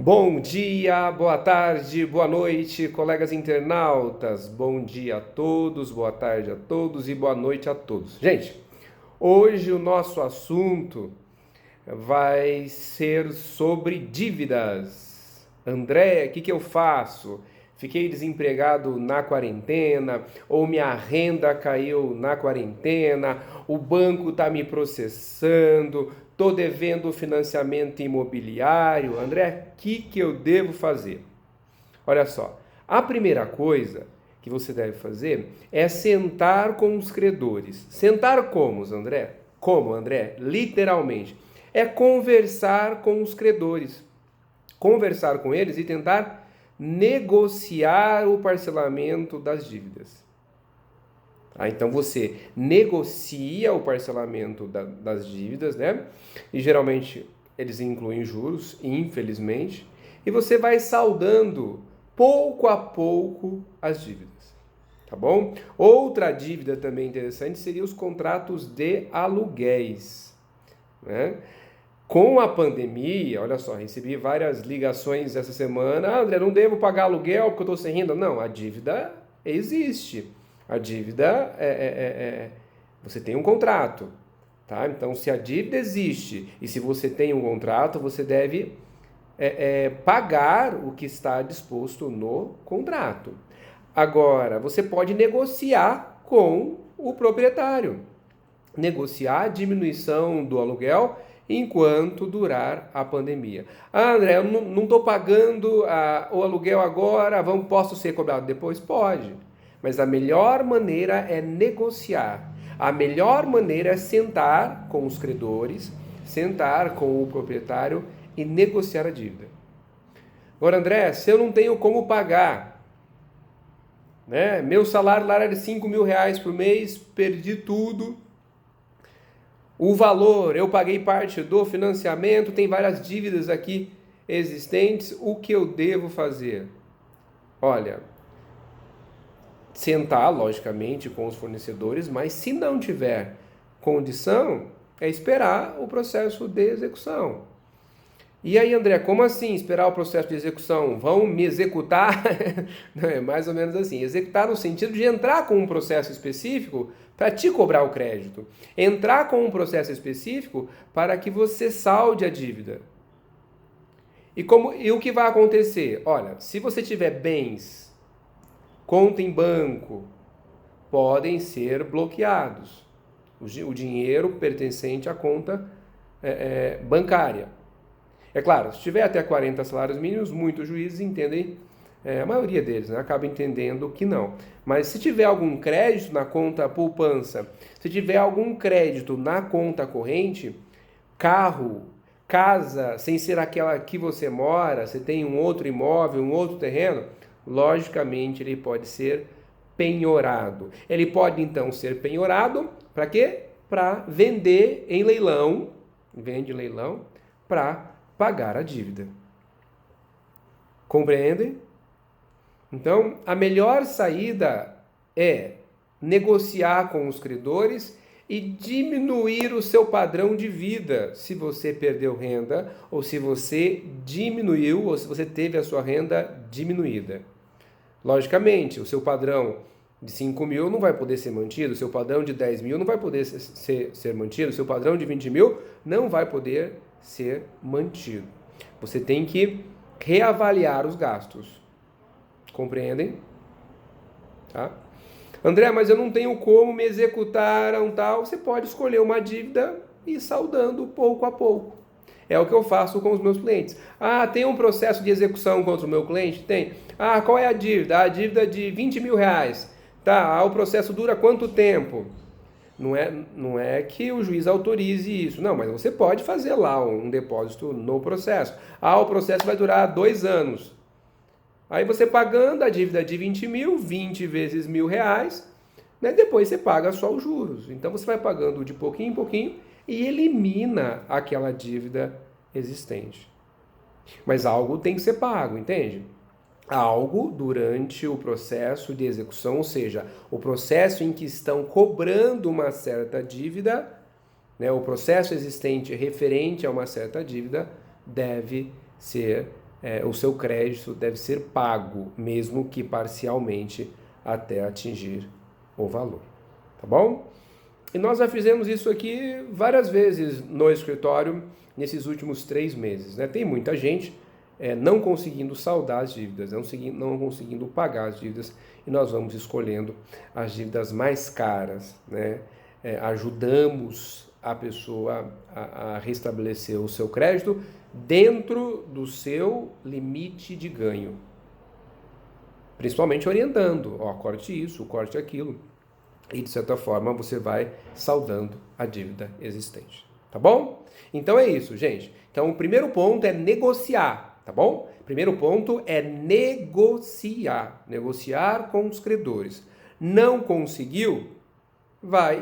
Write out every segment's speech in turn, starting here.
Bom dia, boa tarde, boa noite, colegas internautas. Bom dia a todos, boa tarde a todos e boa noite a todos. Gente, hoje o nosso assunto vai ser sobre dívidas. André, o que eu faço? Fiquei desempregado na quarentena, ou minha renda caiu na quarentena, o banco está me processando, estou devendo financiamento imobiliário. André, o que eu devo fazer? Olha só, a primeira coisa que você deve fazer é sentar com os credores. Sentar como, André? Como, André? Literalmente. É conversar com os credores. Conversar com eles e tentar negociar o parcelamento das dívidas. Então você negocia o parcelamento das dívidas, né? E geralmente eles incluem juros, infelizmente, e você vai saldando pouco a pouco as dívidas, tá bom? Outra dívida também interessante seria os contratos de aluguéis, né? Com a pandemia, olha só, recebi várias ligações essa semana. Ah, André, não devo pagar aluguel porque eu estou sem renda. Não, a dívida existe. A dívida você tem um contrato, tá? Então, se a dívida existe e se você tem um contrato, você deve pagar o que está disposto no contrato. Agora, você pode negociar com o proprietário, negociar a diminuição do aluguel enquanto durar a pandemia. Ah, André, eu não estou pagando o aluguel agora, posso ser cobrado depois? Pode. Mas a melhor maneira é negociar. A melhor maneira é sentar com os credores, sentar com o proprietário e negociar a dívida. Agora, André, se eu não tenho como pagar, né? Meu salário lá era de 5 mil reais por mês, perdi tudo. O valor, eu paguei parte do financiamento, tem várias dívidas aqui existentes. O que eu devo fazer? Olha, sentar, logicamente, com os fornecedores, mas se não tiver condição, é esperar o processo de execução. E aí, André, como assim esperar o processo de execução? Vão me executar? Não, é mais ou menos assim. Executar no sentido de entrar com um processo específico para te cobrar o crédito. Entrar com um processo específico para que você salde a dívida. E o que vai acontecer? Olha, se você tiver bens, conta em banco, podem ser bloqueados. O dinheiro pertencente à conta bancária. É claro, se tiver até 40 salários mínimos, muitos juízes entendem, a maioria deles, né, acaba entendendo que não. Mas se tiver algum crédito na conta poupança, se tiver algum crédito na conta corrente, carro, casa, sem ser aquela que você mora, você tem um outro imóvel, um outro terreno, logicamente ele pode ser penhorado. Ele pode então ser penhorado para quê? Para vender em leilão, vende em leilão, para pagar a dívida. Compreendem? Então, a melhor saída é negociar com os credores e diminuir o seu padrão de vida, se você perdeu renda ou se você diminuiu ou se você teve a sua renda diminuída. Logicamente, o seu padrão de 5 mil não vai poder ser mantido, o seu padrão de 10 mil não vai poder ser mantido, o seu padrão de 20 mil não vai poder ser mantido. Você tem que reavaliar os gastos. Compreendem? Tá? André, mas eu não tenho como me executar um tal. Você pode escolher uma dívida e ir saldando pouco a pouco. É o que eu faço com os meus clientes. Ah, tem um processo de execução contra o meu cliente? Tem. Ah, qual é a dívida? A dívida de 20 mil reais. Tá, o processo dura quanto tempo? Não é que o juiz autorize isso, não, mas você pode fazer lá um depósito no processo. Ah, o processo vai durar 2 anos. Aí você pagando a dívida de 20 mil, 20 vezes R$ 1.000, né? Depois você paga só os juros. Então você vai pagando de pouquinho em pouquinho e elimina aquela dívida existente. Mas algo tem que ser pago, entende? Algo durante o processo de execução, ou seja, o processo em que estão cobrando uma certa dívida, né, o processo existente referente a uma certa dívida deve ser o seu crédito deve ser pago, mesmo que parcialmente, até atingir o valor. Tá bom? E nós já fizemos isso aqui várias vezes no escritório nesses últimos 3 meses. Né? Tem muita gente não conseguindo saldar as dívidas, não conseguindo pagar as dívidas, e nós vamos escolhendo as dívidas mais caras. Né? Ajudamos a pessoa a restabelecer o seu crédito dentro do seu limite de ganho. Principalmente orientando, corte isso, corte aquilo. E de certa forma você vai saldando a dívida existente. Tá bom? Então é isso, gente. Então o primeiro ponto é negociar, tá bom? Primeiro ponto é negociar. Negociar com os credores. Não conseguiu?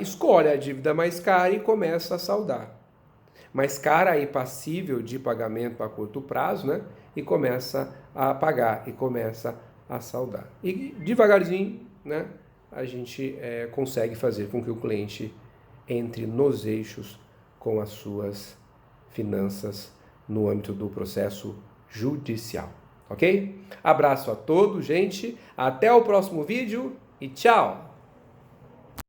Escolhe a dívida mais cara e começa a saldar. Mais cara e passível de pagamento a curto prazo, né? E começa a pagar, e começa a saldar. E devagarzinho, né? A gente consegue fazer com que o cliente entre nos eixos com as suas finanças no âmbito do processo judicial, ok? Abraço a todos, gente. Até o próximo vídeo e tchau!